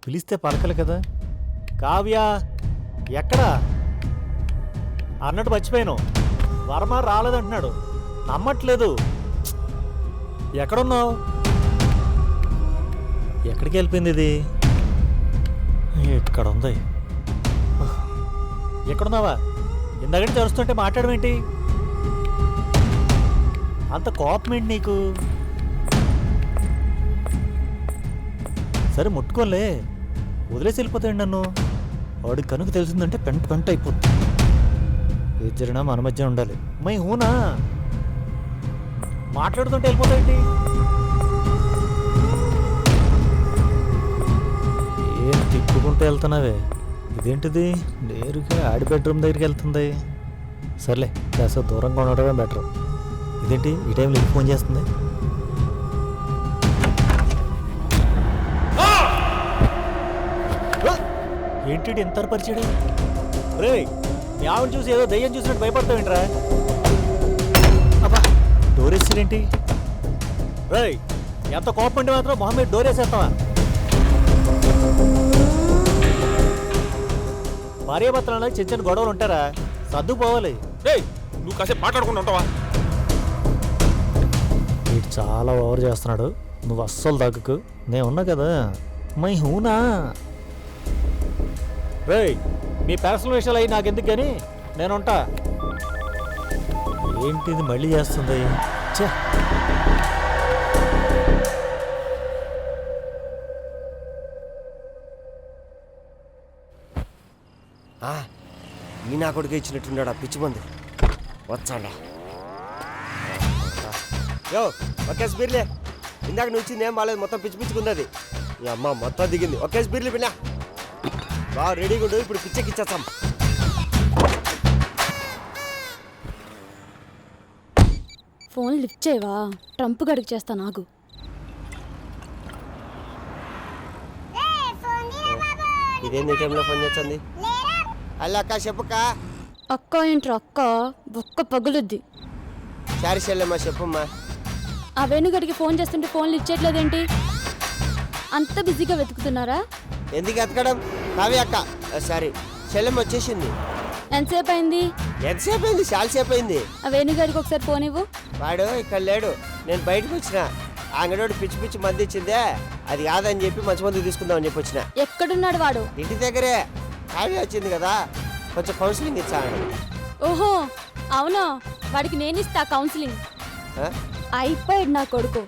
పిలిస్తే పలకలు కదా. కావ్య ఎక్కడా అన్నట్టు మర్చిపోయాను. వర్మ రాలేదంటున్నాడు, నమ్మట్లేదు. ఎక్కడున్నావు? ఎక్కడికి వెళ్ళిపోయింది ఇది? ఇక్కడ ఉంది. ఎక్కడున్నావా? ఇందాక తెలుస్తుంటే మాట్లాడమేంటి? అంత కోపం ఏంటి నీకు? సరే ముట్టుకోలే, వదిలేసి వెళ్ళిపోతాయండి నన్ను. వాడికి కనుక తెలిసిందంటే పెంట పెంట అయిపోతుంది. ఏ జరిగినా మన మధ్య ఉండాలి. మై హూనా మాట్లాడుతుంటే వెళ్ళిపోతాయండి. ఏం తిప్పుకుంటూ వెళ్తున్నావే? ఇదేంటిది నేరుగా ఆడి బెడ్రూమ్ దగ్గరికి వెళ్తుంది. సర్లే కాస్త దూరంగా ఉండడమే బెటర్. ఇదేంటి ఈ టైంలో ఇది ఫోన్ చేస్తుంది? ఏంటి ఎంత పరిచయం? రే మీ ఆవిడ చూసి ఏదో దయ్యం చూసినట్టు భయపడతావేంట్రా? అబ్బా డోర్ వేసేదేంటి? రే ఎంత కోపం అంటే మాత్రం మొహం మీద డోర్ వేసేస్తావా? భార్యాభర్తలలో చిన్న చిన్న గొడవలు ఉంటారా? సర్దుకుపోవాలి. నువ్వు కాసేపు మాట్లాడుకుంటూ ఉంటావా? వీడు చాలా ఓవర్ చేస్తున్నాడు. నువ్వు అస్సలు తగ్గుకు, నేను ఉన్నా కదా. మై హూనా. రే మీ పర్సనల్ విషయాలు అయ్యి నాకెందుకు కానీ నేనుంటా. ఏంటిది మళ్ళీ చేస్తుంది? ఛే ఈ నా కొడుకు ఇచ్చినట్టున్నాడు ఆ పిచ్చి మంది. వచ్చాడా యో ఒకేసి బీర్లే. ఇందాక నువ్వు ఇచ్చింది ఏం బాగాలేదు, మొత్తం పిచ్చి పిచ్చుకున్నది. ఈ అమ్మ మొత్తం దిగింది. ఒకేసి బీర్లే పిల్ల బాగా రెడీగా ఉండు, ఇప్పుడు పిచ్చెక్కిచ్చేస్తాం. ఫోన్ లిఫ్ట్ చేయవా? ట్రంప్ గడికి చేస్తా నాకు. ఇదేంది ఈ టైంలో ఫోన్ చేస్తుంది? అల్ల అక్క చెప్పుక్క. అక్క ఏంట్రా అక్క? ఒక్క పగులుద్ది. సారీ చెల్లెమ్మా చెప్పమ్మా. ఆ వేణుగడికి ఫోన్ చేస్తుంటే ఫోన్లు ఇచ్చేట్లేదేంటి? అంత బిజీగా వెతుకుతున్నారా? ఎందుకు ఎతకడం? కావే అక్క సారీ చెల్లెమ్మ వచ్చేసింది. ఎంతసేపు అయింది? ఎంతసేపు అయింది? చాలాసేపు అయింది. ఆ వేణుగడికి ఒకసారి ఫోన్ ఇవ్వు. వాడు ఇక్కడ లేడు, నేను బయటకు వచ్చిన. ఆ అంగడోడు పిచ్చి పిచ్చి మంది ఇచ్చిందే, అది కాదని చెప్పి మంచి మంది తీసుకుందామని చెప్పి వచ్చిన. ఎక్కడున్నాడు వాడు? ఇంటి దగ్గరే. కావ్య వచ్చింది కదా, కొంచెం కౌన్సిలింగ్ ఇచ్చాను. ఓహో అవునా, వాడికి నేను ఇస్తా కౌన్సిలింగ్. అయిపోయాడు నా కొడుకు.